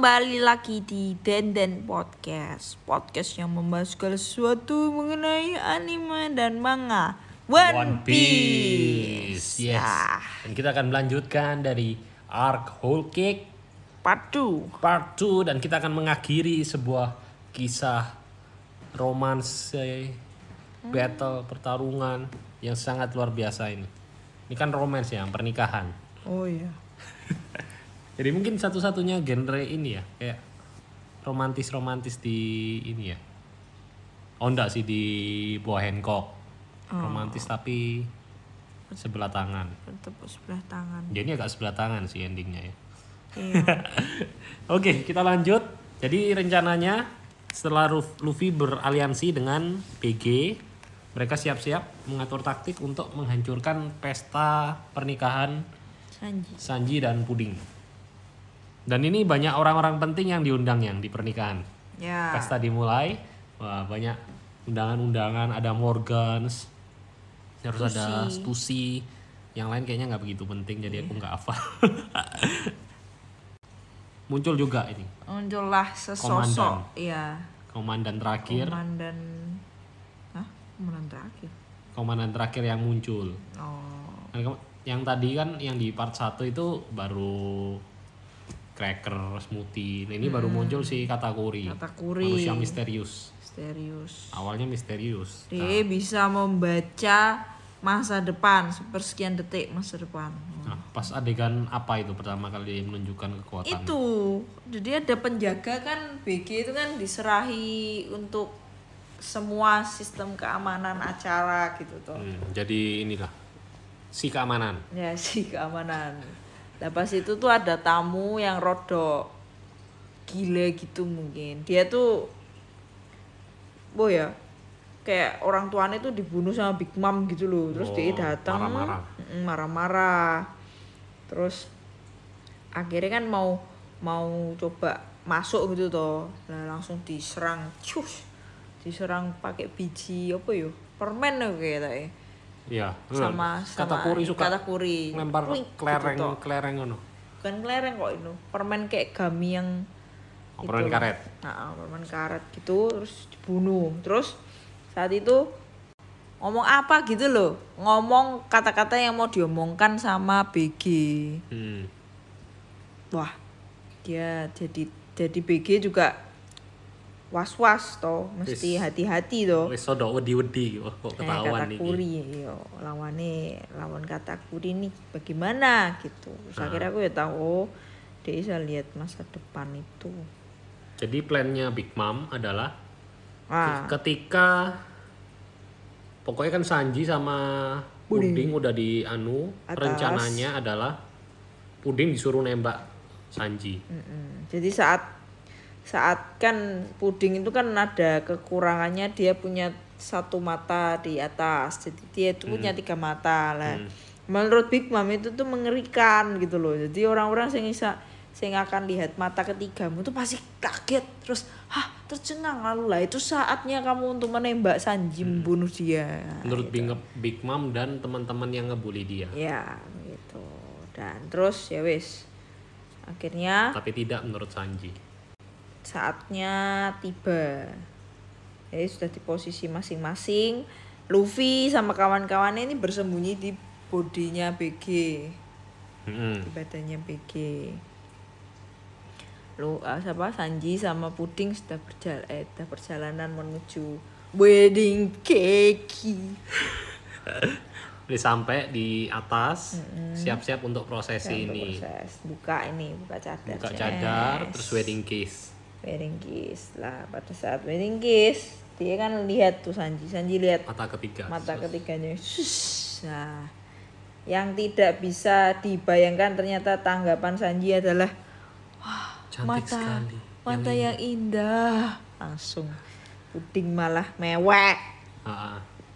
Kembali lagi di Denden Podcast yang membahas segala sesuatu mengenai anime dan manga One Piece. Yes. Dan kita akan melanjutkan dari arc Whole Cake Part 2. Part 2 dan kita akan mengakhiri sebuah kisah romanse, battle, pertarungan yang sangat luar biasa ini. Ini kan romance ya, pernikahan. Oh iya. Jadi mungkin satu-satunya genre ini ya, kayak romantis di ini ya. Oh enggak sih, di Boa Hancock. Romantis tapi sebelah tangan. Bertepuk sebelah tangan. Jadi agak sebelah tangan sih endingnya ya. Iya. Oke, kita lanjut. Jadi rencananya setelah Luffy beraliansi dengan PG, mereka siap-siap mengatur taktik untuk menghancurkan pesta pernikahan Sanji dan Puding. Dan ini banyak orang-orang penting yang diundang yang di pernikahan. Ya. Pesta dimulai, wah banyak undangan-undangan, ada Morgans, harus ada Stussy. Yang lain kayaknya nggak begitu penting, jadi aku nggak hafal. Muncul juga ini. Muncullah sesosok. Iya. Komandan terakhir. Komandan terakhir yang muncul. Oh. Yang tadi kan yang di part 1 itu baru Cracker, Smoothie. Nah, ini baru muncul si Katakuri. Manusia misterius. Awalnya misterius. Dia bisa membaca masa depan, sepersekian detik masa depan. Nah, pas adegan apa itu pertama kali dia menunjukkan kekuatan? Itu. Jadi ada penjaga kan, BG itu kan diserahi untuk semua sistem keamanan acara gitu toh. Jadi inilah si keamanan. Ya, si keamanan. Nah pas itu tuh ada tamu yang rodok gila gitu mungkin. Dia tuh kayak orang tuanya tuh dibunuh sama Big Mom gitu loh. Terus dia datang marah-marah. Terus akhirnya kan mau coba masuk gitu toh. Nah langsung diserang. Diserang pakai biji permen kayak Iya, sama Katakuri suka lempar kelereng ngono. Bukan kelereng kok itu, permen kayak gummy yang permen karet. Nah, permen karet gitu terus dibunuh. Terus saat itu ngomong apa gitu loh, ngomong kata-kata yang mau diomongkan sama BG. Wah, dia jadi BG juga was-was toh, mesti hati-hati toh. Wis sodo wedi-wedi kok ketahuan iki. Katakuri yo, lawan Katakuri nih bagaimana gitu. Terus akhirnya aku ya tahu dia bisa lihat masa depan itu. Jadi plannya Big Mom adalah ketika pokoknya kan Sanji sama Puding udah di rencananya adalah Puding disuruh nembak Sanji. Jadi saat kan Puding itu kan ada kekurangannya, dia punya satu mata di atas, jadi dia itu punya 3 mata lah. Menurut Big Mom itu tuh mengerikan gitu loh. Jadi orang-orang yang akan lihat mata ketigamu tuh pasti kaget, terus tercengang lalu lah itu saatnya kamu untuk menembak Sanji, membunuh dia. Menurut Big Mom dan teman-teman yang ngebully dia. Ya gitu. Dan terus ya wis akhirnya. Tapi tidak menurut Sanji. Saatnya tiba. Jadi sudah di posisi masing-masing. Luffy sama kawan-kawannya ini bersembunyi di bodinya BG. Di badannya BG. Sanji sama Puding sudah perjalanan menuju wedding cake. Udah sampai di atas, siap-siap untuk prosesi ini. Buka cadar. Terus wedding kiss Lah pada saat wedding kiss dia kan lihat tuh Sanji lihat mata ketiganya. Nah, yang tidak bisa dibayangkan ternyata tanggapan Sanji adalah mata yang indah. Langsung Puding malah mewek.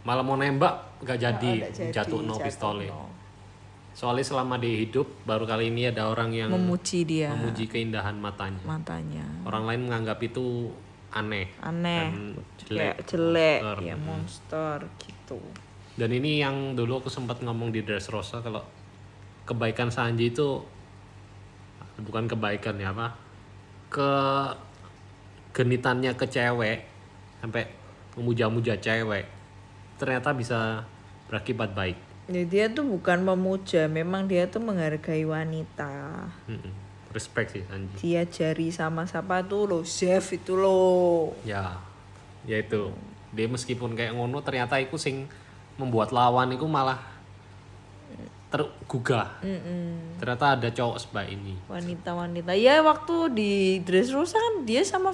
Malah mau nembak gak jadi, jatuh pistolnya. Soalnya selama dia hidup baru kali ini ada orang yang memuji keindahan matanya. Orang lain menganggap itu aneh dan jelek ya monster gitu. Dan ini yang dulu aku sempat ngomong di Dressrosa, kalau kebaikan Sanji itu bukan kebaikan ya ke genitannya ke cewek sampai memuja-muja cewek ternyata bisa berakibat baik. Ya, dia tuh bukan memuja, memang dia tuh menghargai wanita. Respect sih Sanji. Diajari sama siapa tuh lo, Chef itu lo. Ya itu dia meskipun kayak ngono ternyata iku sing membuat lawan iku malah tergugah. Ternyata ada cowok sebaik ini. Wanita-wanita. Ya waktu di Dressrosa kan dia sama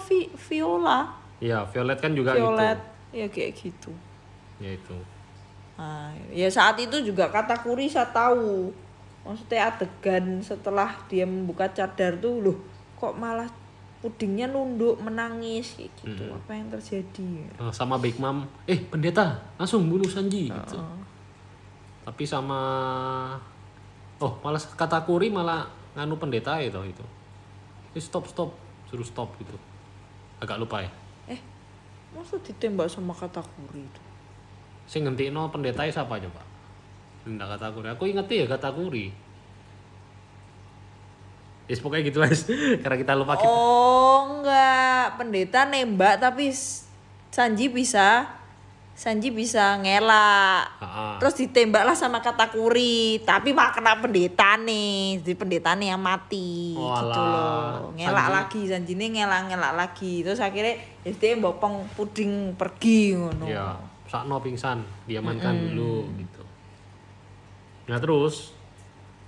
Viola. Ya Violet kan juga Violet. gitu. Ya kayak gitu. Ya itu. Nah, ya saat itu juga Katakuri saya tahu. Maksudnya adegan setelah dia membuka cadar tuh loh, kok malah pudingnya nunduk menangis kayak gitu. Apa yang terjadi? Sama Big Mom, pendeta langsung bunuh Sanji gitu. Tapi sama malah Katakuri malah nganu pendeta itu. Stop, suruh stop gitu. Agak lupa ya. Masa ditembak sama Katakuri itu? Sing ngentikno pendeta siapa coba? Ndak Katakuri. Aku inget ya Katakuri. Pokoknya gitu guys. Karena kita lupa kita. Oh enggak, pendeta nembak tapi Sanji bisa ngelak. Terus ditembaklah sama Katakuri, tapi malah kena pendeta nih. Jadi pendeta nih yang mati gitu loh. Ngelak lagi, Sanji nih ngelak lagi. Terus akhirnya dia bopong puding pergi ngono. Iya, sakno pingsan, diamankan dulu gitu. Nah terus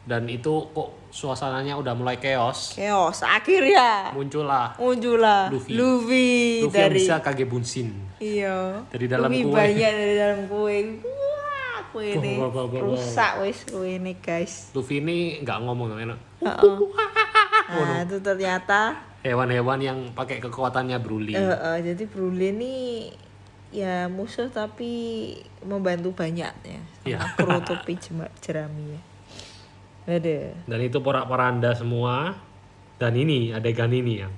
dan itu kok suasananya udah mulai chaos Akhirnya muncullah Luffy yang dari bisa kage bunsin. Iya. Dari dalam Luffy kue. banyak dari dalam kue. Wah, kue ini rusak wes kue ini guys. Luffy ini nggak ngomong enak. Nah itu ternyata hewan-hewan yang pakai kekuatannya Broly. Jadi Broly ini ya musuh tapi membantu banyak ya. Sama Kurotopi jerami ya. Ada. Dan itu porak-poranda semua. Dan ini adegan ini yang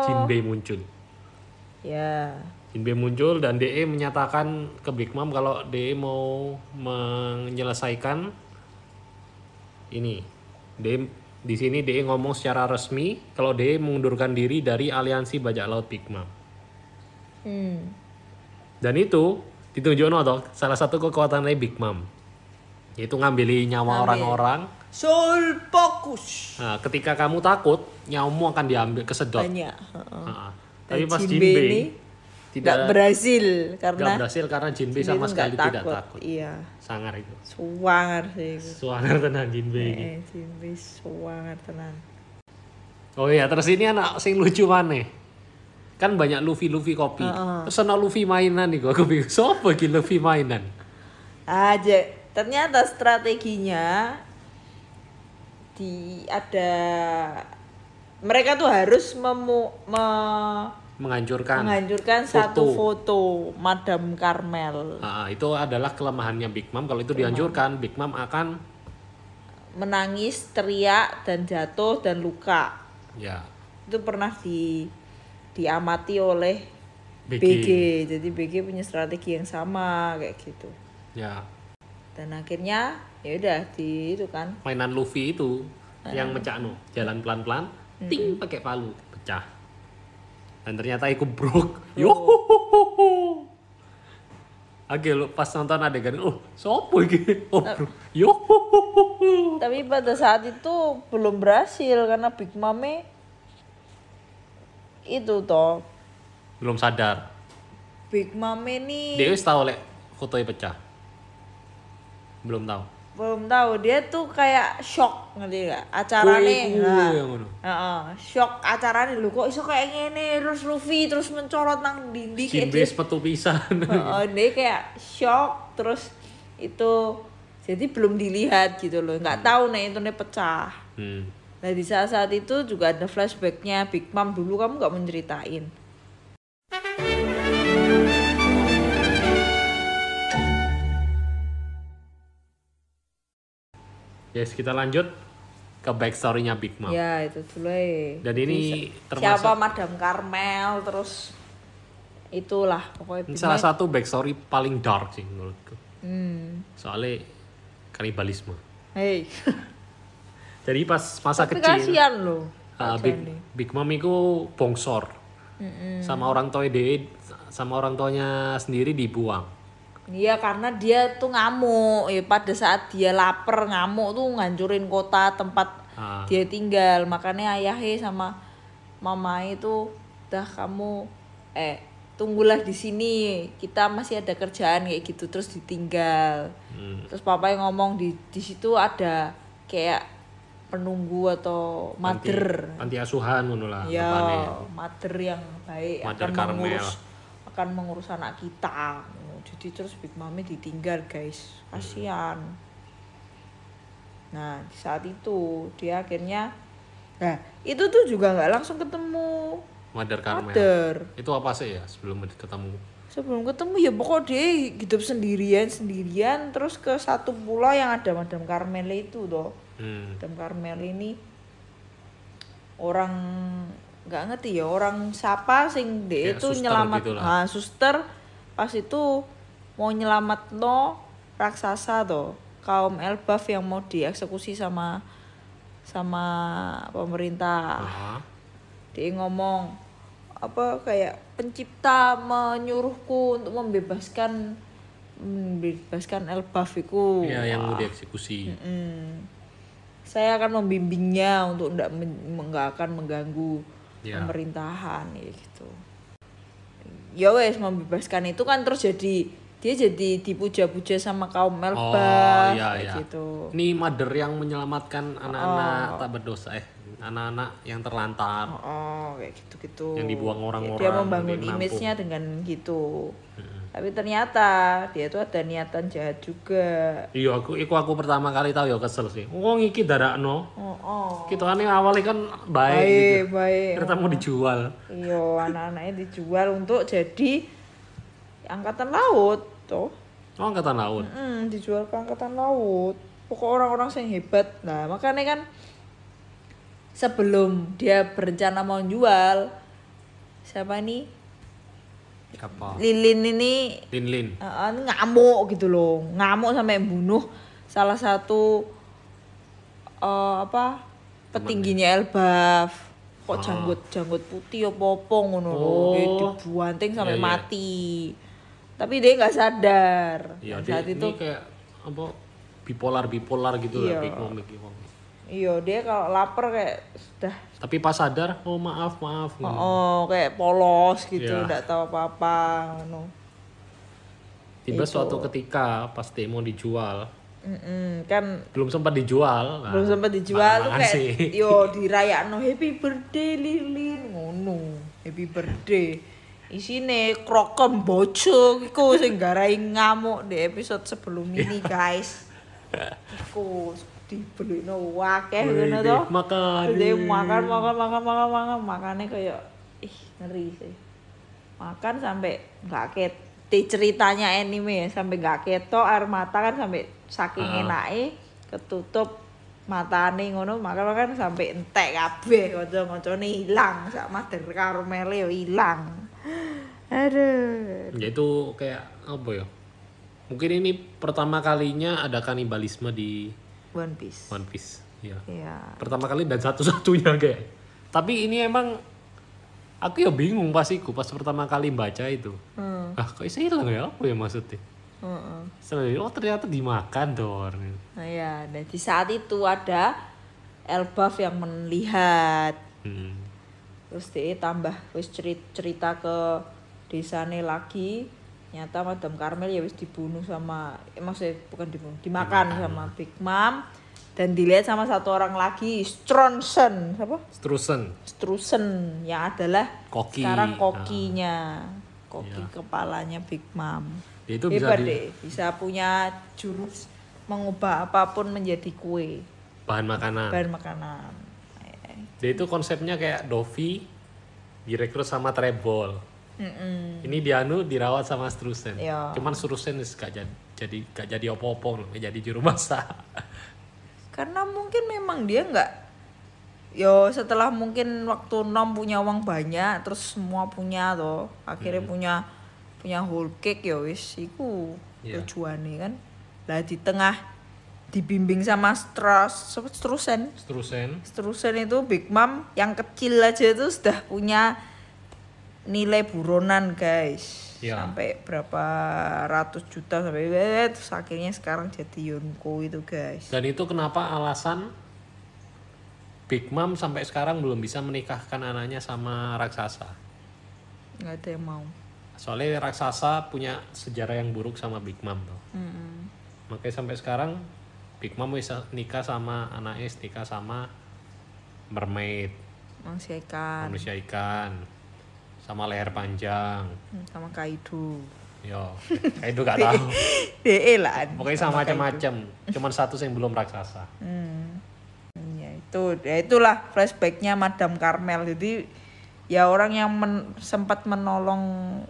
Jinbei muncul. Ya. Jinbei muncul dan DE menyatakan ke Big Mom kalau DE mau menyelesaikan ini. Di sini DE ngomong secara resmi kalau DE mengundurkan diri dari aliansi bajak laut Big Mom. Dan itu ditunjukkan toh salah satu kekuatan dari Big Mom. Yaitu ngambil nyawa orang-orang. Soul focus. Nah, ketika kamu takut, nyawamu akan diambil kesedot. Banyak. Tapi pas Jinbei tidak berhasil karena Jinbei sama sekali tidak takut. Iya. Sangar itu. Suwangar sih. Suwangar tenan Jinbei. Jinbei suwangar tenan. Oh iya, terus ini anak sing lucu maneh. Kan banyak Luffy kopi. Terus ana Luffy mainan nih aku bingung. Sopo iki Luffy mainan? Ternyata strateginya mereka tuh harus menghancurkan satu foto Madam Carmel. Itu adalah kelemahannya Big Mom. Kalau itu dihancurkan, Big Mom akan menangis, teriak, dan jatuh dan luka. Ya. Itu pernah diamati oleh BG. Jadi BG punya strategi yang sama kayak gitu. Ya. Dan akhirnya ya udah itu kan mainan Luffy itu yang mecakno, jalan pelan-pelan, ting pakai palu, pecah. Dan ternyata iku brok. Yo. Oke, lu pas nonton adegan, sopo iki? Yo. Tapi pada saat itu belum berhasil karena Big Mame itu toh belum sadar. Big Mame nih Dia wis tahu lek fotonya pecah. Belum tahu, dia tuh kayak shock, ngerti gak acarane shock acarane lho kok iso kayak gini, terus Luffy terus mencorot nang dinding Jinbei metu pisan. Dia kayak shock terus itu jadi belum dilihat gitu loh, nggak tahu nih itu nih pecah. Nah di saat itu juga ada flashbacknya Big Mom dulu, kamu nggak menceritain. Yes, kita lanjut ke backstory-nya Big Mom. Ya, itu dulu ya. Dan ini termasuk siapa Madam Carmel, terus itulah pokoknya. Ini salah satu backstory paling dark sih menurutku. Soalnya kanibalisme. Hey. Jadi pas masa Tapi kecil kasihan loh. Big Mom itu bongsor. Sama orang tua dia, sama orang tuanya sendiri dibuang. Iya karena dia tuh ngamuk. Pada saat dia lapar ngamuk tuh ngancurin kota tempat dia tinggal. Makanya ayahnya sama mama itu udah kamu tunggulah di sini, kita masih ada kerjaan kayak gitu, terus ditinggal. Terus papa yang ngomong di situ ada kayak penunggu atau mother, panti asuhan ngono lah. Ya, mother yang baik Mother akan mengurus anak kita. Jadi terus Big Mami ditinggal guys, kasihan. Nah di saat itu dia akhirnya, nah itu tuh juga nggak langsung ketemu Mother Carmel. Itu apa sih ya sebelum ketemu? Sebelum ketemu ya pokoknya dia hidup sendirian terus ke satu pulau yang ada Madam Carmel itu toh. Madam Carmel ini orang nggak ngerti ya, orang siapa sing dia itu nyelamat gitu suster pas itu mau nyelamat raksasa toh, kaum Elbaf yang mau dieksekusi sama pemerintah. Dia ngomong apa kayak pencipta menyuruhku untuk membebaskan Elbaf itu. Iya, yang mau dieksekusi. Saya akan membimbingnya untuk nggak akan mengganggu pemerintahan gitu. Ya wes membebaskan itu kan terus dia jadi dipuja-puja sama kaum Elbaf gitu. Ini mother yang menyelamatkan anak-anak tak berdosa anak-anak yang terlantar. Kayak gitu-gitu. Yang dibuang orang-orang. Dia membangun image-nya dengan gitu. Tapi ternyata dia tuh ada niatan jahat juga. Iya, aku pertama kali tahu ya kesel sih. Wong iki darakno. Kita awalnya kan baik. Ternyata mau dijual. Iya, anak-anaknya dijual untuk jadi angkatan laut toh. Angkatan laut. Dijual ke angkatan laut. Pokok orang-orang yang hebat. Nah, makanya kan sebelum dia berencana mau jual, siapa ini? Siapa? Lilin ini. Lin. Ngamuk gitu loh, ngamuk sampai bunuh salah satu petingginya Elbaf. Kok janggut putih apa ngono lho, dibuanting sampai mati. Tapi dia nggak sadar. Saat itu kayak apa bipolar gitu lah Big Mom. Iya, dia kalau lapar kayak sudah. Tapi pas sadar, maaf. Kayak polos gitu, enggak tahu apa-apa ngono. Tiba suatu ketika pas demo dijual. Kan belum sempat dijual. Tuh kayak dirayakno happy birthday Lilin ngono. Happy birthday. Isine krokem bojo iku sing garai ngamuk di episode sebelum ini, guys. Iku dibelino akeh ngono to. Makane kayak ngeri sih. Makan sampai enggak ceritanya anime sampai enggak ketok air mata kan sampai saking enake ketutup matane ngono, makan sampai entek kabeh kanca-kancane ilang, sak Mother Carmel yo ilang. Aduh. Ya itu kayak apa ya? Mungkin ini pertama kalinya ada kanibalisme di One Piece. Iya. Pertama kali dan satu-satunya kayak. Tapi ini emang aku ya bingung pas pertama kali baca itu. Kok bisa hilang ya? Apa ya maksudnya? Ternyata dimakan dong. Nah ya, dan di saat itu ada Elbaf yang melihat. Terus dia tambah wis cerita ke desane lagi. Nyata Madam Carmel ya wis dibunuh sama maksudnya bukan dibunuh, dimakan sama Big Mom dan dilihat sama satu orang lagi Strusen yang adalah koki. Sekarang kokinya kepalanya Big Mom. Itu bisa punya jurus mengubah apapun menjadi kue, bahan makanan. Dia itu konsepnya kayak Dovi direkrut sama Trebol. Ini dirawat sama Strusen. Cuman Strusen gak jadi opo-opo, gak jadi juru masak. Karena mungkin memang dia nggak. Setelah mungkin waktu Nom punya uang banyak, terus semua punya toh, akhirnya punya whole cake wis iku tujuannya kan. Lah di tengah dibimbing sama Strusen itu Big Mom yang kecil aja itu sudah punya nilai buronan guys. Ya. Sampai berapa ratus juta sampai terus akhirnya sekarang jadi Yonko itu guys. Dan itu kenapa alasan Big Mom sampai sekarang belum bisa menikahkan anaknya sama raksasa. Nggak ada yang mau. Soalnya raksasa punya sejarah yang buruk sama Big Mom tuh. Makanya sampai sekarang Big Mom bisa nikah sama anaknya, nikah sama mermaid, manusia ikan, sama leher panjang, sama Kaido. Yo, Kaido gak tahu. DE lah. Pokoknya sama macam-macam. Cuman satu yang belum raksasa. Ya itulah flashbacknya Madame Carmel. Jadi ya orang yang sempat menolong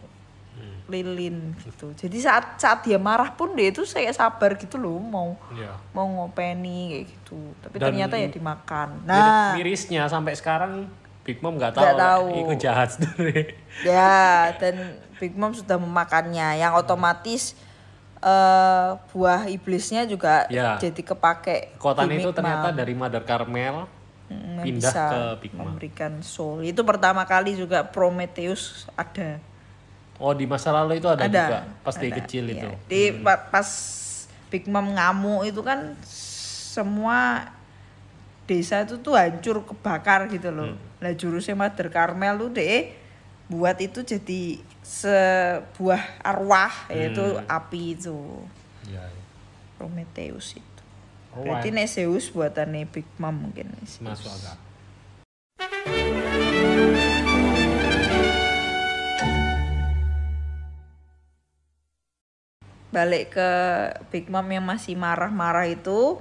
Lilin gitu. Jadi saat dia marah pun dia itu saya sabar gitu loh mau ngopeni kayak gitu. Tapi dan ternyata ya dimakan. Nah, mirisnya sampai sekarang Big Mom nggak tahu itu jahat sebenarnya. Ya, dan Big Mom sudah memakannya yang otomatis buah iblisnya juga jadi kepake. Kekuatan itu ternyata dari Mother Carmel pindah ke Big Mom. Memberikan soul. Itu pertama kali juga Prometheus ada. Oh, di masa lalu itu ada juga pas dia kecil itu. Pas Big Mom ngamuk itu kan semua desa itu tuh hancur kebakar gitu loh. Nah jurusnya Mother Carmel tuh buat itu jadi sebuah arwah yaitu api itu. Prometheus itu. Berarti Zeus buatannya Big Mom mungkin. Masuk agak. Balik ke Big Mom yang masih marah-marah itu,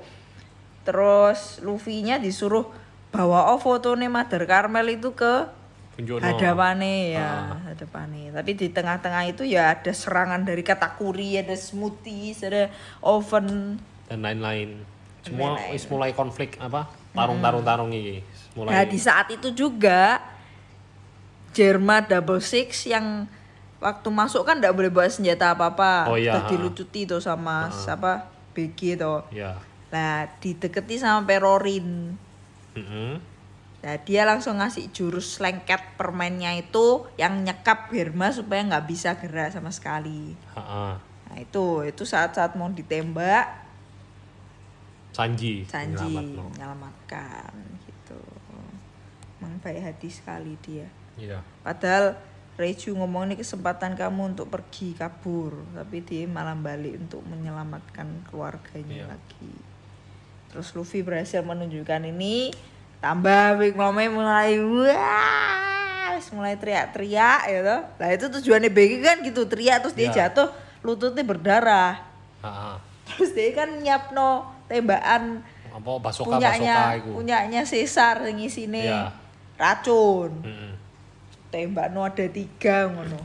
terus Luffy-nya disuruh bawa fotonya Mother Carmel itu ke hadapane hadapane. Tapi di tengah-tengah itu ya ada serangan dari Katakuri, ada smoothies, ada oven dan lain-lain. Semua mulai konflik tarung ini. Nah di saat itu juga Germa Double Six yang waktu masuk kan enggak boleh bawa senjata apa-apa. Udah dilucuti tuh sama siapa? BG tuh. Nah, dideketi sama Perorin. Nah, dia langsung ngasih jurus lengket permennya itu yang nyekap Germa supaya nggak bisa gerak sama sekali. Nah, itu saat-saat mau ditembak Sanji menyelamatkan gitu. Emang baik hati sekali dia. Iya. Padahal Reju ngomong ini kesempatan kamu untuk pergi kabur, tapi dia malah balik untuk menyelamatkan keluarganya lagi. Terus Luffy berhasil menunjukkan ini, tambah Big Mom mulai teriak-teriak gitu. Nah itu tujuannya BG kan gitu, teriak terus dia jatuh, lututnya berdarah. Terus dia kan nyiapno tembakan punyanya Caesar yang isine racun. Tembak ada 3 ngono.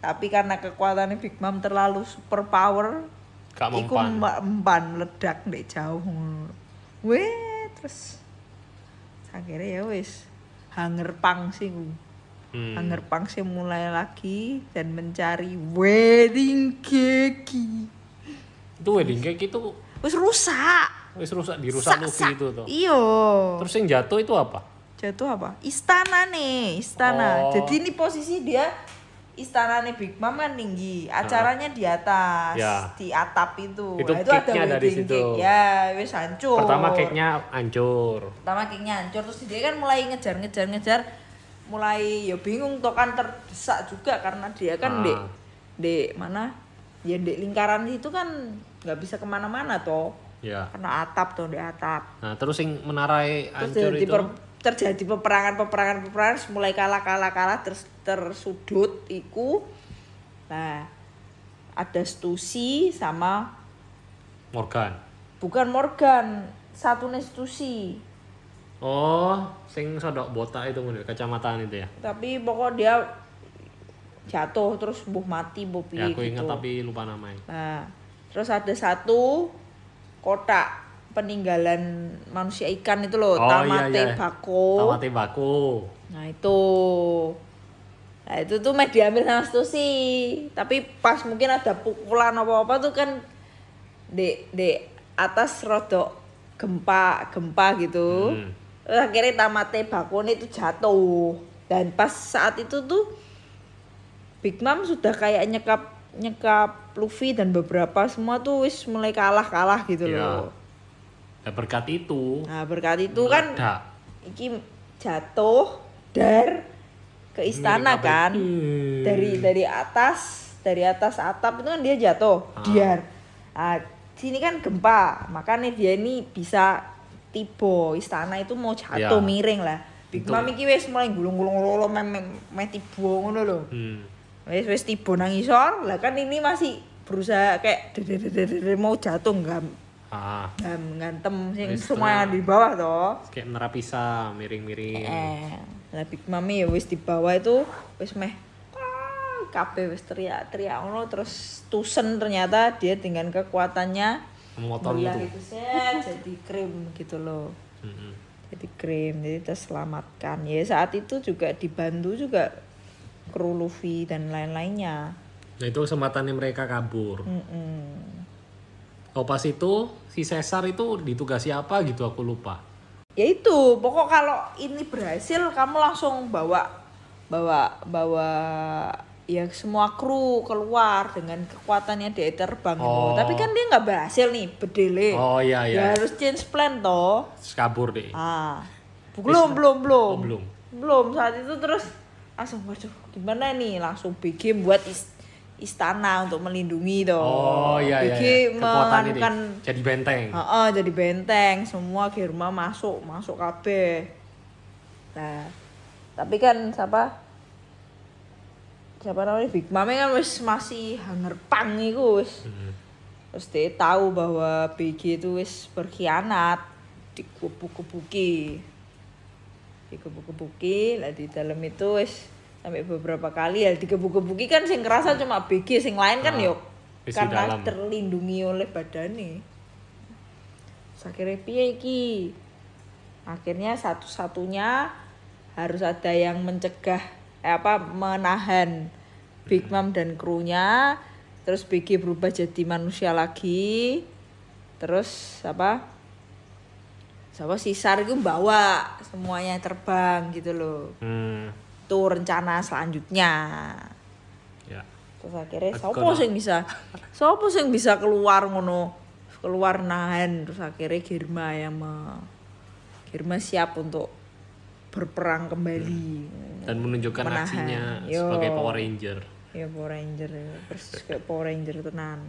Tapi karena kekuatannya Big Mom terlalu super power, iku mempan meledak ndek jauh ngono. Terus akhirnya ya wis Hunger Pang sih ku. Hunger Pang sih mulai lagi dan mencari wedding cake. Itu wedding cake itu wis rusak. Dirusak Luffy itu tuh. Iya. Terus yang jatuh itu apa? Istana. Jadi ini posisi dia istana nih Big Mom kan tinggi, acaranya di atas, di atap itu. Itu cake-nya ada di situ. Ya, wis hancur. Pertama cake-nya hancur. Terus dia kan mulai ngejar, mulai ya bingung toh kan terdesak juga karena dia kan di mana? Ya di lingkaran itu kan nggak bisa kemana-mana toh. Karena atap tuh di atap. Nah, terus yang menarai hancur itu terjadi peperangan mulai kalah terus tersudut iku. Nah, ada Stussy sama Morgan. Bukan Morgan, satu Stussy. Oh, sing sodok botak itu ngene kacamataan itu ya. Tapi pokok dia jatuh terus mati piye gitu. Aku ingat gitu. tapi lupa namanya. Nah, terus ada satu kotak peninggalan manusia ikan itu loh, Tamate Bako. Nah itu tuh diambil sama Stussy. Tapi pas mungkin ada pukulan apa-apa tuh kan di atas rodok gempa gitu. Terus akhirnya tamate bakone itu jatuh. Dan pas saat itu tuh Big Mom sudah kayak nyekap Luffy dan beberapa semua tuh wis mulai kalah gitu loh. Ya berkat itu. Nah, berkat itu kan meledak. iki jatuh ke istana kan. Dari atas atap itu kan dia jatuh. Diar. Nah, sini kan gempa, makanya dia ini bisa tiba istana itu mau jatuh miring lah. Big Mom iki wis mulai gulung-gulung meh tiba ngono lho. Wis tiba nang isor, lah kan ini masih berusaha kayak mau jatuh ngantem sing semua yang di bawah toh. Kayak nerapisa miring-miring. Lah Big Mom ya wis di bawah itu wis meh kabeh wis teriak-teriak ngono terus tusen ternyata dia dengan kekuatannya memotong itu jadi krim gitu loh. Jadi krim, jadi terselamatkan. Ya saat itu juga dibantu juga kru Luffy dan lain-lainnya. Nah itu kesempatannya mereka kabur. Oh pas itu si Caesar itu ditugasi apa gitu aku lupa. Ya itu, pokok kalau ini berhasil kamu langsung bawa ya semua kru keluar dengan kekuatannya dia terbang gitu. Tapi kan dia nggak berhasil nih bedele. Oh iya. Ya harus change plan toh. Kabur deh. Belum saat itu terus langsung waduh gimana nih langsung BG buat istana untuk melindungi toh. Oh iya. BG menganukan jadi benteng. Jadi benteng semua Germa masuk kabeh. Nah, tapi kan siapa namanya Big Mom kan masih hangerpang iku wis. Terus dia tahu bahwa BG itu wis berkhianat, dikebuk-kebuki lah di dalam itu wis sampai beberapa kali ya dikebuk-kebuki kan sing ngerasa cuma BG sing lain kan yo karena terlindungi oleh badane. Terus akhirnya piye iki? Akhirnya satu-satunya harus ada yang mencegah menahan Big Mom dan krunya. Terus BG berubah jadi manusia lagi. Terus Caesar itu bawa semuanya terbang gitu loh. Itu rencana selanjutnya. Ya. Terus akhirnya sopo sing bisa keluar nahan. Terus akhirnya Germa siap untuk berperang kembali dan menunjukkan aksinya sebagai Power Ranger. Ya Power Ranger persis kayak Power Ranger tenan.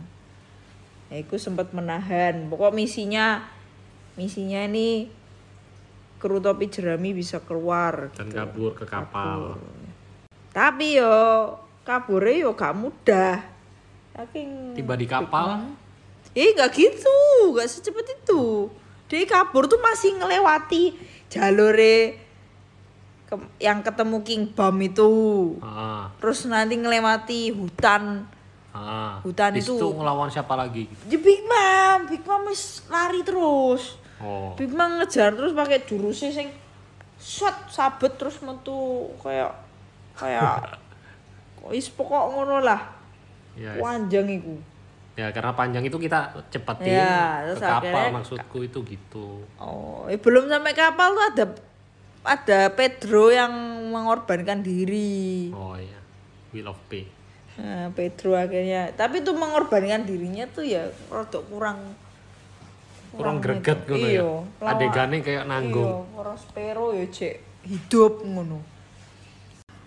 Ya iku sempat menahan. Pokok misinya ini kru topi jerami bisa keluar dan gitu. kabur ke kapal. Tapi kabure gak mudah. Tiba di kapal. Gak gitu, gak secepat itu. Dia kabur tuh masih ngelewati jalure yang ketemu King Bom itu. Terus nanti ngelewati hutan. Hutan itu ngelawan siapa lagi? Di Big Mom wis lari terus. Big Mom ngejar terus pakai jurusnya sing shot sabet terus metu kayak wis pokok ngono lah. Panjang iku. Ya karena panjang itu kita cepetin ke kapal maksudku itu gitu. Belum sampai kapal tuh ada Pedro yang mengorbankan diri. Oh iya, Will of Pay. Nah, Pedro akhirnya, tapi tuh mengorbankan dirinya tuh ya rada kurang greget ngono ya. Adegannya kayak nanggung. Iya, Prospero ya cek hidup ngono.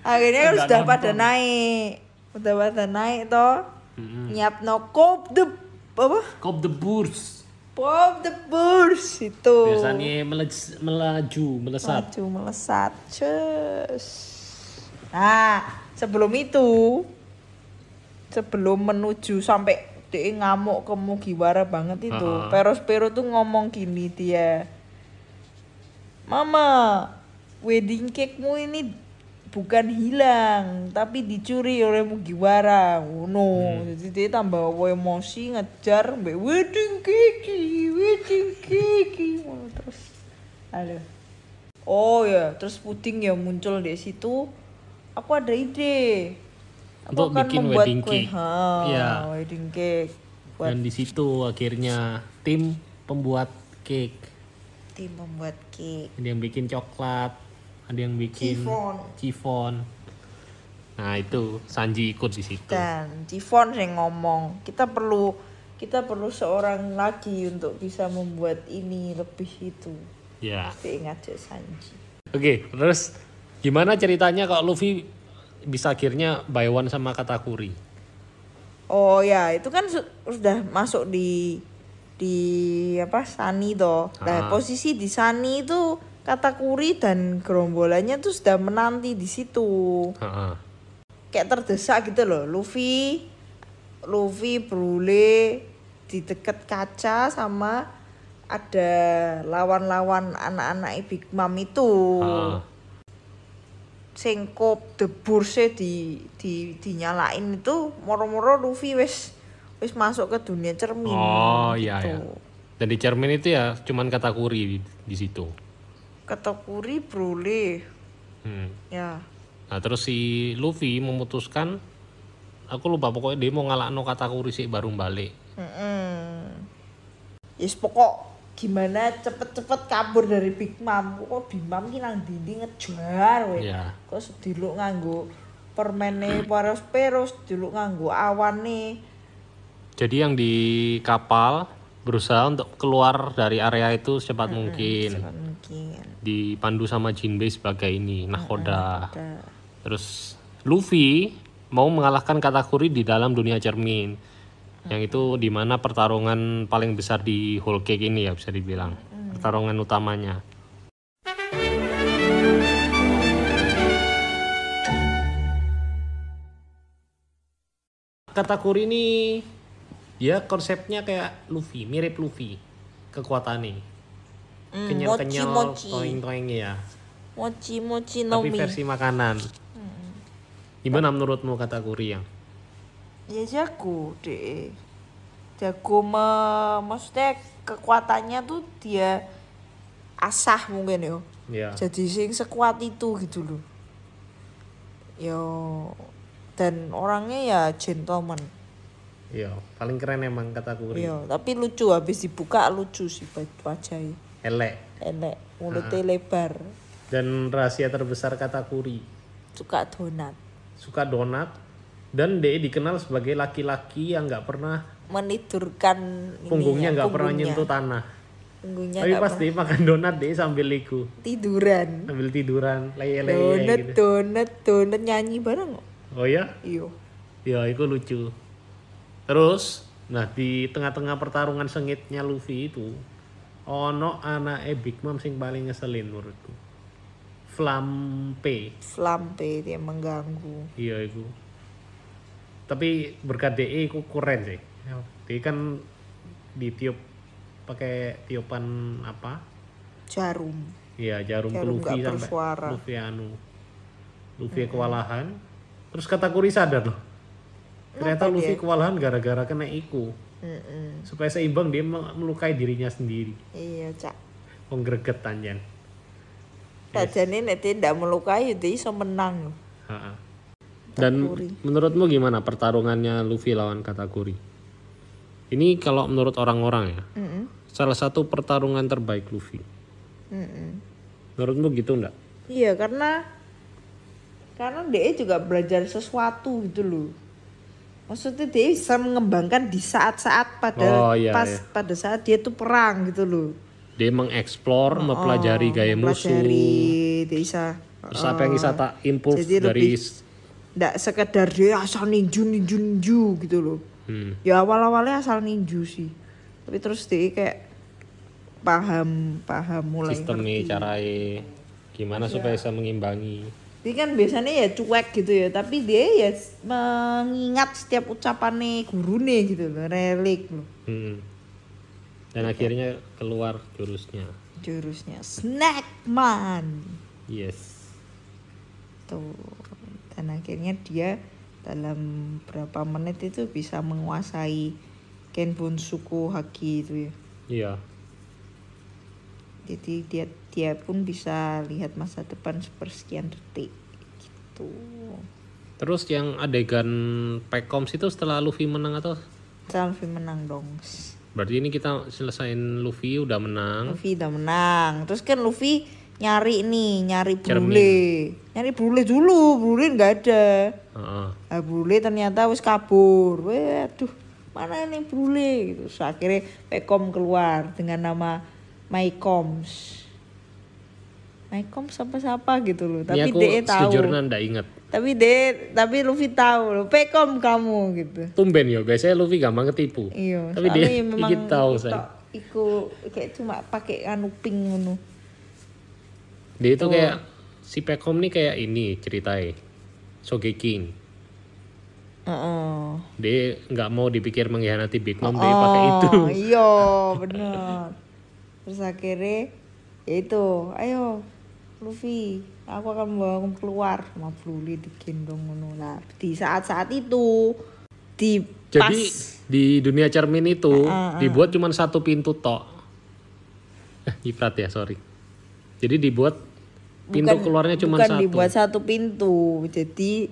Akhirnya sudah pada naik toh. Nyiapno Cope the Bourse itu. Biasanya melesat. Cus. Nah, sebelum menuju sampai dia ngamuk ke Mugiwara banget itu. Prospero tuh ngomong gini dia. Mama, wedding cake-mu ini bukan hilang, tapi dicuri oleh Mugiwara. Jadi dia tambah emosi ngejar mbak wedding cake. Terus terus puding ya muncul di situ. Aku ada ide. Untuk bikin wedding cake. Wedding cake. Dan di situ akhirnya tim pembuat cake. Tim membuat cake. Ada yang bikin coklat, ada yang bikin chiffon. Nah itu Sanji ikut di situ. Dan Chiffon yang ngomong kita perlu seorang lagi untuk bisa membuat ini lebih itu. Ya. Tapi ngajak Sanji. Oke, terus gimana ceritanya kalau Luffy bisa akhirnya buy one sama Katakuri? Oh ya, itu kan sudah masuk di apa Sunny toh. Nah, posisi di Sunny itu Katakuri dan gerombolannya tuh sudah menanti di situ. Kayak terdesak gitu loh. Luffy Brule di dekat kaca sama ada lawan-lawan anak-anak Big Mom itu. Singkop deburse dinyalain itu moro-moro Luffy wis masuk ke dunia cermin. Oh gitu. iya. Dan di cermin itu ya cuman Katakuri di situ. Katakuri Brule. Ya. Nah terus si Luffy memutuskan, aku lupa pokoknya dia mau ngalahno Katakuri sih baru balik. Yes pokok gimana cepet-cepet kabur dari Big Mom. Kok Big Mom ki nang dinding ngejar we. Yeah. Kok sediluk nganggo permene Peros sediluk nganggo awane. Jadi yang di kapal berusaha untuk keluar dari area itu secepat mungkin. Dipandu sama Jinbei sebagai ini nakoda. Terus Luffy mau mengalahkan Katakuri di dalam dunia cermin. Yang itu dimana pertarungan paling besar di Whole Cake ini ya bisa dibilang. Pertarungan utamanya. Katakuri ini ya konsepnya kayak Luffy, mirip Luffy kekuatannya. Kenyal-kenyal, toing-toing ya. Mochi Tapi versi makanan. Gimana menurutmu Katakuri yang? Ya jago deh. Jago maksudnya kekuatannya tuh dia asah mungkin yo. Ya. Jadi sing sekuat itu gitu loh. Yo dan orangnya ya gentleman. Iya, paling keren emang Katakuri. Iya, tapi lucu habis dibuka lucu sih wajahnya. Elek, mulutnya lebar. Dan rahasia terbesar Katakuri. Suka donat. Dan dia dikenal sebagai laki-laki yang nggak pernah menidurkan punggungnya nggak pernah nyentuh tanah. Tapi pas dia makan donat dia sambil tiduran, leye-leye gitu. Donat nyanyi bareng. Oh ya? Iya, itu lucu. Terus, nah di tengah-tengah pertarungan sengitnya Luffy itu, ono anake Big Mom sing paling ngeselin menurutku. Flampe dia mengganggu. Iya itu. Tapi berkat DE itu keren sih. Dia kan ditiup pakai tiupan apa? Jarum. Iya, jarum ke Luffy sampai Luffy kewalahan. Terus Katakuri sadar loh. Ternyata Luffy kewalahan gara-gara kena iku. Supaya seimbang dia melukai dirinya sendiri. Iya, Cak. Wong greget tanjan. Tajane nek dia ndak melukai dia iso menang. Dan menurutmu gimana pertarungannya Luffy lawan Katakuri? Ini kalau menurut orang-orang ya. Salah satu pertarungan terbaik Luffy. Menurutmu gitu enggak? Iya, karena dia juga belajar sesuatu gitu loh. Maksudnya dia bisa mengembangkan di saat-saat pada saat dia tuh perang gitu loh. Dia mengeksplor, mempelajari gaya musuh. Dia bisa. Terus apa yang bisa tak improve dari? Nggak sekedar dia asal ninju gitu loh. Ya awal-awalnya asal ninju sih. Tapi terus dia kayak paham mulai sistemnya, caranya gimana supaya bisa mengimbangi. Dia kan biasanya ya cuek gitu ya, tapi dia ya mengingat setiap ucapannya gurune gitu loh, relik loh. Dan akhirnya keluar jurusnya Snackman. Yes. Tuh. Dan akhirnya dia dalam berapa menit itu bisa menguasai Kenbunsuku Haki itu ya. Iya. Jadi dia pun bisa lihat masa depan sepersekian detik gitu. Terus yang adegan Pekoms itu setelah Luffy menang atau? Setelah Luffy menang dong. Berarti ini kita selesain Luffy udah menang. Luffy udah menang. Terus kan Luffy nyari Cermin. Brule. Nyari Brule dulu, Brule nggak ada. Heeh. Nah, Brule ternyata wis kabur. Waduh, mana ini Brule gitu. So, akhirnya Pekom keluar dengan nama Mycoms. Mycoms siapa gitu loh. Tapi Ini aku dia tahu. sejujurnya nggak inget. Tapi Luffy tahu loh, Pekom kamu gitu. Tumben ya, biasanya Luffy gampang ketipu. Iya, Tapi soalnya dia memang dikit tahu saya. Iku kayak cuma pakai anu pink ngono. Dia itu kayak si Pekom nih kayak ini ceritanya. Sogeking. Heeh. Dia nggak mau dipikir mengkhianati Big Mom, dia pakai itu. Iya, bener. Terus akhirnya ya itu, ayo Luffy, aku akan membawamu keluar sama Broly digendong ngono lah. Di saat-saat itu di pas Jadi di dunia cermin itu dibuat cuma satu pintu tok. Nyiprat ya, sorry. Jadi dibuat pintu keluarnya cuma bukan satu. dibuat satu pintu. Jadi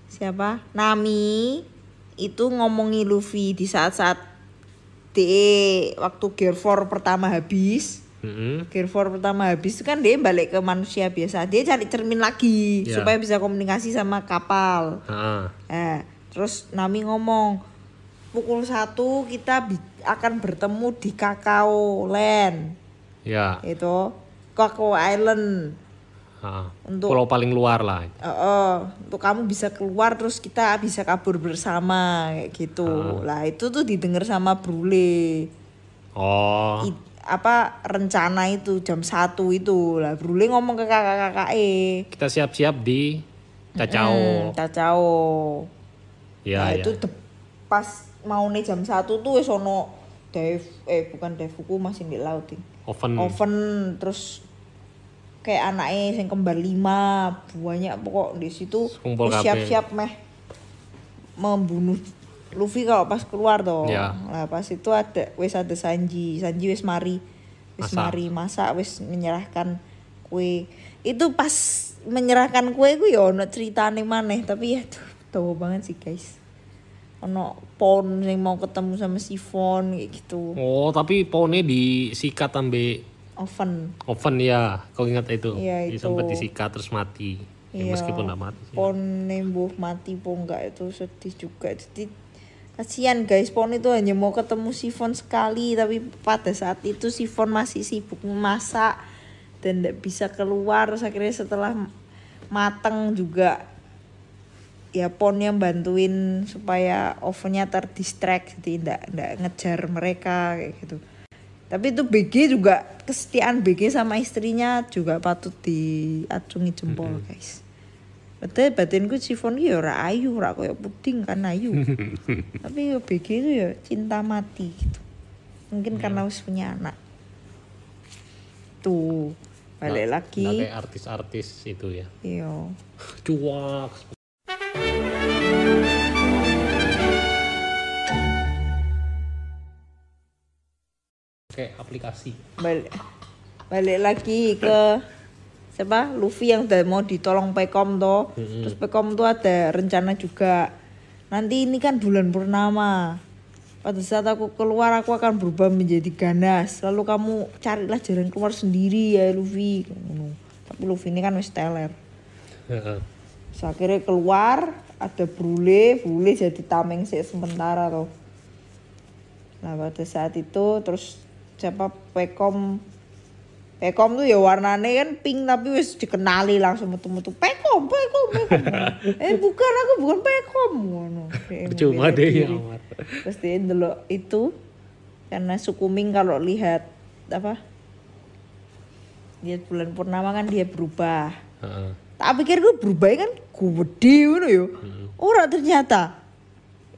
siapa? Nami itu ngomongi Luffy di saat-saat waktu Gear 4 pertama habis. Gear 4 pertama habis itu kan dia balik ke manusia biasa. Dia cari cermin lagi supaya bisa komunikasi sama kapal. Terus Nami ngomong pukul 1 kita akan bertemu di Kakao Land. Ya. Itu Kakao Island. Untuk pulau paling luar lah. Untuk kamu bisa keluar terus kita bisa kabur bersama kayak gitu. Lah itu tuh didengar sama Brule. Rencana itu jam 1 itu. Lah Brule ngomong ke kakak-kakake. Kita siap-siap di Cacao. Ya. Itu pas mau nih jam 1 tuh wis ono Defuku masih di laut. Oven terus kayak anaknya yang kembar 5 banyak pokok di situ siap-siap meh membunuh Luffy kalau pas keluar toh. Nah pas itu ada Sanji wis mari masak wis menyerahkan kue. Itu pas menyerahkan kue ku ya ono ceritane maneh tapi ya tahu banget sih guys. Ono Pon yang mau ketemu sama Sifon kayak gitu. Tapi Ponnya disikat sampai Oven ya, kau ingat itu? Iya itu. Sempat disikat terus mati. Iya. Meskipun nggak mati. Pon nembuh mati pun enggak itu sedih juga. Jadi kasihan guys, Pon itu hanya mau ketemu Sifon sekali tapi pada saat itu Sifon masih sibuk memasak dan tidak bisa keluar. Terus akhirnya setelah mateng juga ya Pon yang bantuin supaya ovennya terdistract jadi tidak ngejar mereka kayak gitu. Tapi itu BG juga kesetiaan BG sama istrinya juga patut diacungi jempol guys. Betul batinku Sifon ya ora ayu, ora koyo puding kan ayu. Tapi ya BG itu ya cinta mati gitu. Mungkin karena harus punya anak. Tuh, balik lagi. Nggak kayak artis-artis itu ya. Iya. Cuak. Kayak aplikasi. Balik lagi ke siapa? Luffy yang udah mau ditolong Pekom toh. Terus Pekom tuh ada rencana juga. Nanti ini kan bulan purnama. Pada saat aku keluar aku akan berubah menjadi ganas. Lalu kamu carilah jalan keluar sendiri ya Luffy. Tapi Luffy ini kan wis teler. Terus akhirnya keluar ada Brule jadi tameng sementara toh. Nah pada saat itu terus siapa Pekom tuh ya warnanya kan pink tapi wis dikenali langsung metu-metu Pekom. Bukan aku bukan Pekom ngono. Cuma deh ya. Terus dia ndelok itu karena Sukuming kalau lihat lihat bulan purnama kan dia berubah. Tak pikir gue berubah kan gede ngono yo. Ora ternyata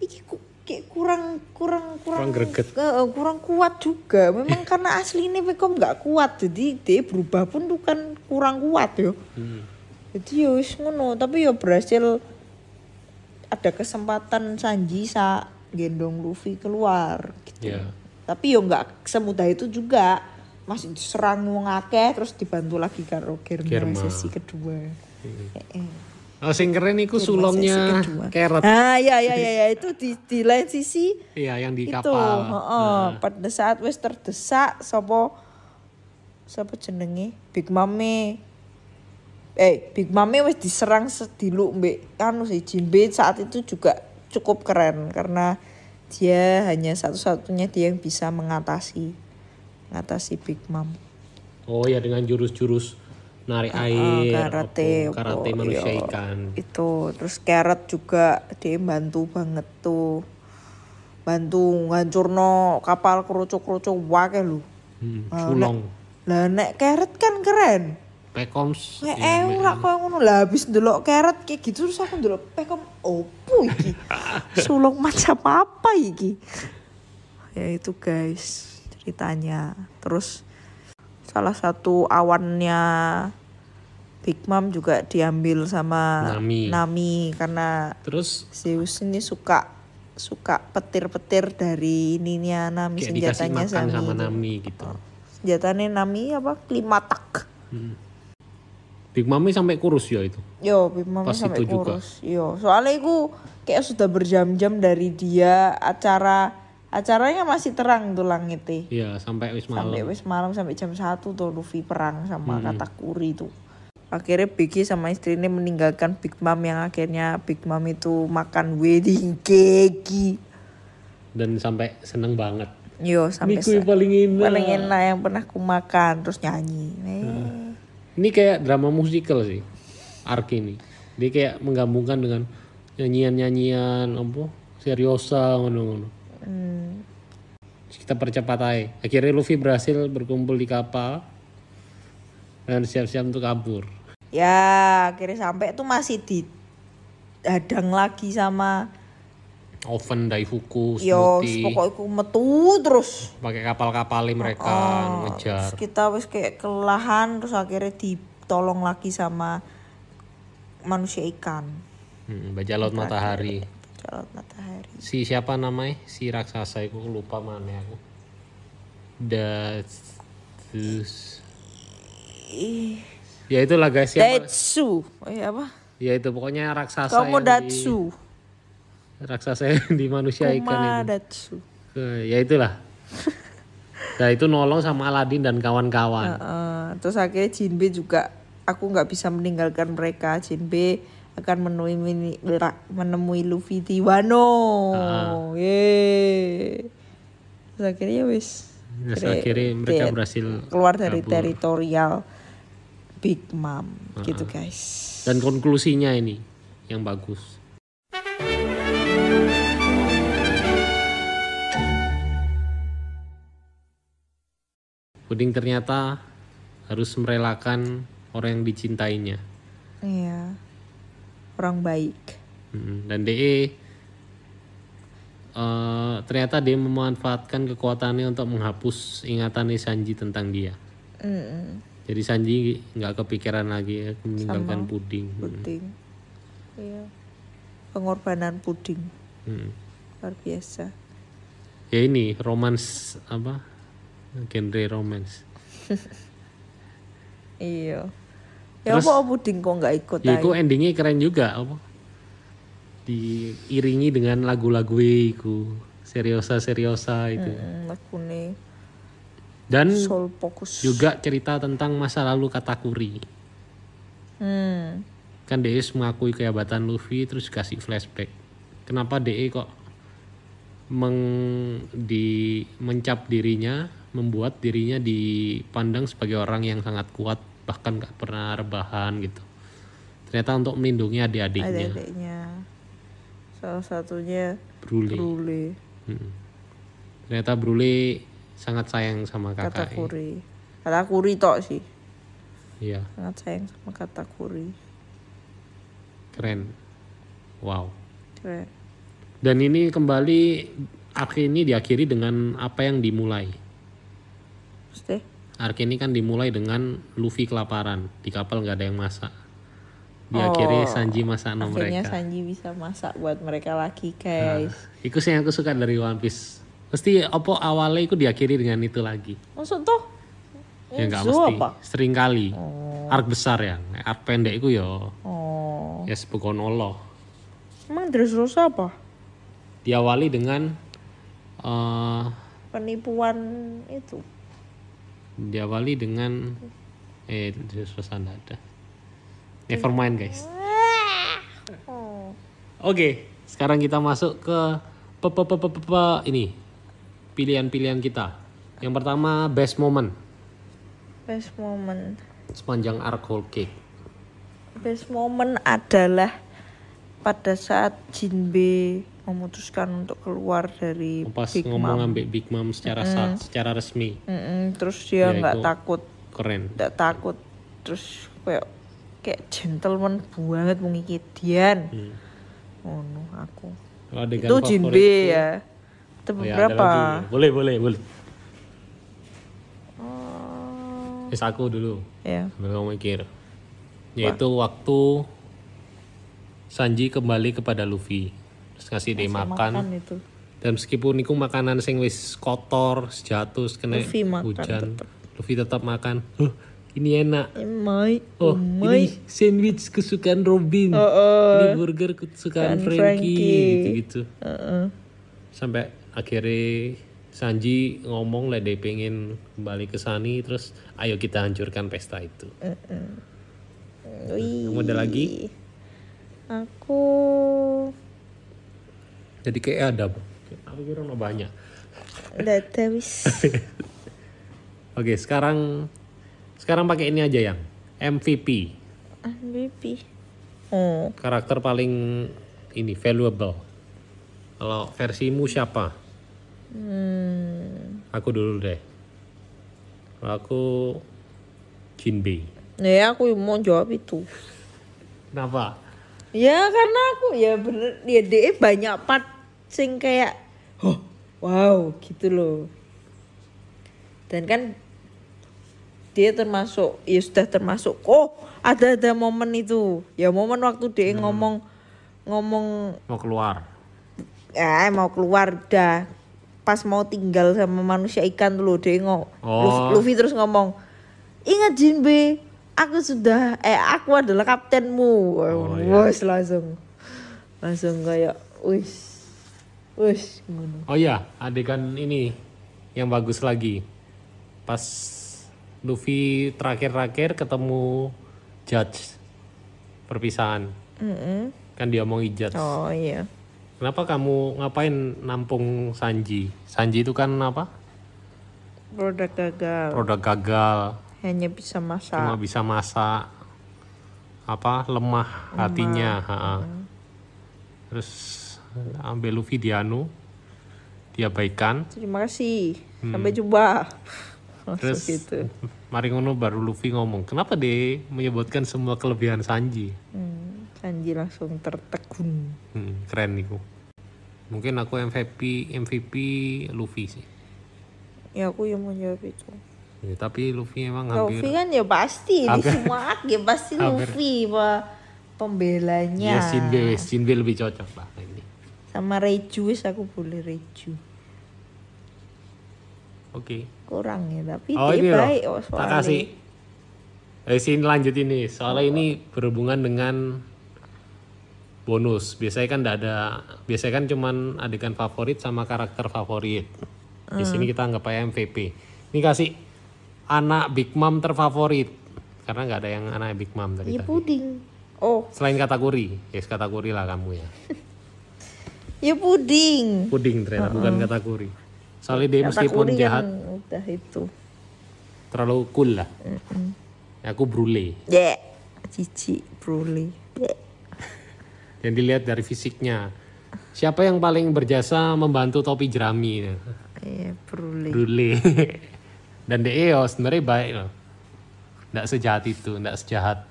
iki kayak kurang greget. Kurang kuat juga. Memang karena aslinya Pekom nggak kuat, jadi dia berubah pun bukan kurang kuat yo. Jadi ya wis ngono, tapi ya berhasil ada kesempatan Sanji gendong Luffy keluar gitu. Tapi ya nggak semudah itu juga. Masih diserang wong akeh terus dibantu lagi karo Germa sesi kedua. Oh, sing keren iku sulongnya Carrot. Ah ya itu di lain sisi. Iya, yang di Itu, kapal. pada saat wis terdesak sapa jenenge Big Mame. Big Mame wis diserang sediluk mbek anu si Jinbe saat itu juga cukup keren karena dia hanya satu-satunya dia yang bisa mengatasi Big Mom. Oh ya, dengan jurus-jurus narik air, karate manusia iya. ikan. Itu terus Carrot juga dia bantu banget tuh. Bantu ngancurno kapal kerucuk-kerucuk wae lho. Sulong. Lah nek Carrot kan keren. Pekoms. Ora koyo ngono lah habis ndelok Carrot kayak gitu terus aku ndelok Pekom opo iki? Sulong macam apa iki? Ya itu guys ceritanya. Terus salah satu awannya Big Mom juga diambil sama Nami karena terus Zeus ini suka petir-petir dari ininya Nami, senjatanya sama Nami gitu. Senjatanya Nami apa? Klimatak. Big Mom sampai kurus ya itu. Yo, Big Mom sampai kurus. Yo, soalnya itu kayak sudah berjam-jam dari dia acaranya masih terang tuh langitnya. Iya, sampai wis malam. Sampai jam 1 tuh Luffy perang sama Katakuri tuh. Akhirnya Biggie sama istrinya meninggalkan Big Mom yang akhirnya Big Mom itu makan wedding cake. Dan sampai seneng banget. Yo, sampai paling enak yang pernah ku makan terus nyanyi. Ini kayak drama musikal sih. Arc ini. Dia kayak menggabungkan dengan nyanyian-nyanyian seriosa ngono-ngono. Kita percepat aja. Akhirnya Luffy berhasil berkumpul di kapal dan siap-siap untuk kabur. Ya akhirnya sampai tuh masih dihadang lagi sama Oven, Daifuku, yo Smoothie. pokoknya metu terus Pakai kapal-kapalnya mereka ngejar. Kita wis kayak kelelahan terus akhirnya ditolong lagi sama manusia ikan. Bajak laut matahari. Si siapa namanya? Si raksasa itu lupa mana aku. Ya itulah guys ya. Datsu. Apa? Ya itu pokoknya raksasa Komodatsu. Raksasa yang di manusia ikan itu. Ya itulah. Nah itu nolong sama Aladin dan kawan-kawan. Terus akhirnya Jinbe juga aku nggak bisa meninggalkan mereka. Jinbe akan menemui Luffy di Wano. Terus akhirnya akhirnya mereka berhasil keluar dari teritorial Big Mom gitu guys. Dan konklusinya ini yang bagus. Puding ternyata harus merelakan orang yang dicintainya. Iya. Orang baik. Dan DE ternyata dia memanfaatkan kekuatannya untuk menghapus ingatan Sanji tentang dia. Jadi Sanji nggak kepikiran lagi meninggalkan Puding. Iya. Pengorbanan Puding. Luar biasa. Ya ini romance genre romance. Iya. Ya apa Puding kok nggak ikut? Ya itu endingnya keren juga diiringi dengan lagu-lagu itu seriosa itu. Lagune. Dan Soul Focus. Juga cerita tentang masa lalu Katakuri. Kan DE mengakui kehebatan Luffy terus kasih flashback. Kenapa DE kok mencap dirinya, membuat dirinya dipandang sebagai orang yang sangat kuat, bahkan gak pernah rebahan gitu. Ternyata untuk melindungi adik-adiknya. Salah satunya Brule. Ternyata Brule sangat sayang sama kakaknya. Katakuri tok sih. Iya. Sangat sayang sama Katakuri. Keren. Wow. Keren. Dan ini kembali arc ini diakhiri dengan apa yang dimulai. Pasti. Arc ini kan dimulai dengan Luffy kelaparan, di kapal nggak ada yang masak. Diakhiri Sanji masak mereka. Akhirnya Sanji bisa masak buat mereka lagi guys. Itu sih yang aku suka dari One Piece. Pasti awalnya itu diakhiri dengan itu lagi. Maksud tuh? Ya nggak mesti. Sering kali. Arc besar ya, arc pendek itu ya. Oh. Ya Spegonolo. Emang Dressrosa apa? Diawali dengan Penipuan itu. Dressrosa nggak ada. Never mind guys. Oh. Oke, sekarang kita masuk ke ini pilihan-pilihan kita. Yang pertama best moment Best moment. sepanjang arc Whole Cake. Best moment adalah pada saat Jinbe memutuskan untuk keluar dari Pas Big ngomong Mom. ambek Big Mom secara resmi. Terus dia Ya, nggak itu takut, Keren. nggak takut. Terus kayak gentleman banget mengikidian. Oh no, aku. Kalau adegan Itu favorit Jinbe ya. Itu Oh ya, ada beberapa. lagi. Boleh. Aku dulu. Ya. Sambil kamu mikir. Yaitu waktu Sanji kembali kepada Luffy. Terus ngasih dia makan. Itu. Dan meskipun itu makanan sing wis kotor, jatuh, kena Luffy makan hujan. tetep. Luffy tetap makan. Ini enak. Emai. Ini sandwich kesukaan Robin. Ini burger kesukaan Frankie. Gitu-gitu. Sampai akhirnya Sanji ngomong lah dia pengen kembali ke Sunny, terus ayo kita hancurkan pesta itu. Kamu ada lagi? Aku Jadi kayak ada, aku kira banyak. udah ada wis. Oke, sekarang pakai ini aja yang MVP. MVP. Oh, Karakter paling ini valuable. Kalau versimu siapa? Aku dulu deh. Kalau aku Jinbe. ya aku mau jawab itu. Kenapa? Ya karena aku ya bener ya dia banyak part sing kayak wow gitu loh. Dan kan dia termasuk ya sudah termasuk ada momen itu. Ya momen waktu dia ngomong Mau keluar. mau keluar dah. Pas mau tinggal sama manusia ikan dulu dia Luffy terus ngomong, "Ingat Jinbe, aku adalah kaptenmu." Wes langsung kayak wis ngono. Oh iya, adegan ini yang bagus lagi. Pas Luffy terakhir ketemu Judge perpisahan. Kan dia mau Judge. Oh iya. Kenapa kamu ngapain nampung Sanji? Sanji itu kan apa? Produk gagal. Hanya bisa masak. Cuma bisa masak. Lemah hatinya. Terus ambil Luffy dia baikan. Terima kasih. Sampai jumpa. Terus gitu. mari ngono baru Luffy ngomong, kenapa dia menyebutkan semua kelebihan Sanji? Sanji langsung tertegun. Keren nih. Mungkin aku MVP Luffy sih. Ya aku yang mau jawab itu. Ya, tapi Luffy emang hampir. Luffy kan ya pasti di semua arc ya pasti Luffy pembelanya. Ya Shinbe lebih cocok lah ini. Sama Reiju aku boleh Reiju. Oke. Kurang ya tapi Ini dia baik loh. Tak kasih. Sini lanjut ini. Soalnya ini berhubungan dengan bonus. Biasanya kan cuman adegan favorit sama karakter favorit. Di sini kita anggap aja MVP. Ini kasih anak Big Mom terfavorit. Karena nggak ada yang anak Big Mom dari tadi. Puding. Oh. Selain Katakuri. Katakuri lah kamu ya. Ya puding. Puding ternyata bukan Katakuri. Soalnya dia meskipun jahat. Udah itu. Terlalu cool lah. Aku Brule. Cici Brule. Yang dilihat dari fisiknya. Siapa yang paling berjasa membantu topi jerami? Brule. Dan DE sebenarnya baik loh. Nggak sejahat itu, nggak sejahat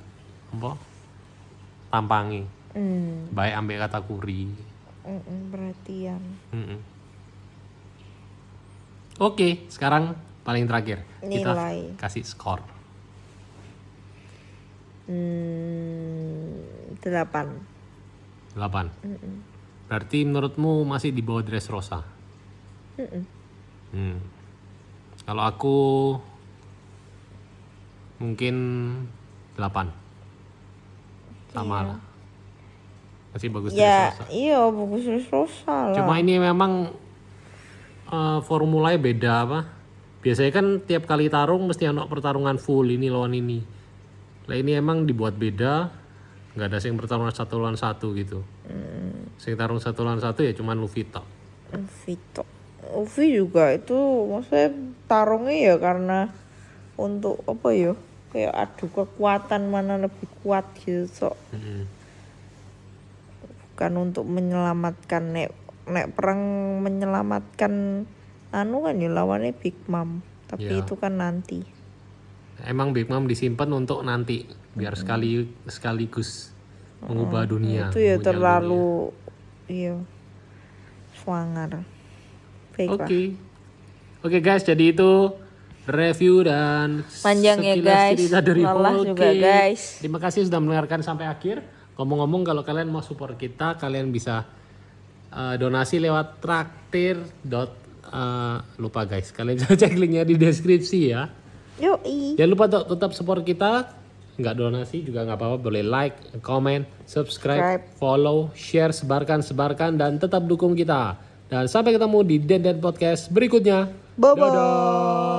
tampangnya. Baik ambil Katakuri. Perhatian. Oke, sekarang paling terakhir Nilai. kita kasih skor. 8. 8. Berarti menurutmu masih di bawah Dressrosa? Kalau aku mungkin 8. Sama lah. Masih bagus Ya, Dressrosa. iya bagus Dressrosa lah. Cuma ini memang formulanya beda apa. Biasanya kan tiap kali tarung mesti ada pertarungan full ini lawan ini. Lah ini emang dibuat beda, nggak ada yang bertarung 1 lawan 1 gitu. Sing tarung 1 lawan 1 ya cuman Luffy tok. Luffy juga itu maksudnya tarungnya ya karena untuk apa ya? Kayak adu kekuatan mana lebih kuat gitu. Bukan untuk menyelamatkan nek perang menyelamatkan anu kan ya lawannya Big Mom. Tapi Ya. itu kan nanti. Emang Big Mom disimpan untuk nanti biar sekaligus mengubah dunia. Itu ya mengunyah terlalu iya swanger. Baiklah. Oke guys, jadi itu review dan Panjang ya, sekilas guys. cerita dari Lelah Whole juga, Cake. guys. Terima kasih sudah mendengarkan sampai akhir. Ngomong-ngomong kalau kalian mau support kita, kalian bisa donasi lewat traktir. Lupa guys, kalian bisa cek linknya di deskripsi ya. Yoi. Jangan lupa tetap support kita. Nggak donasi juga nggak apa-apa, boleh like, comment, subscribe, follow, share, sebarkan dan tetap dukung kita. Dan sampai ketemu di Den Podcast berikutnya. Bye-bye. Dadah.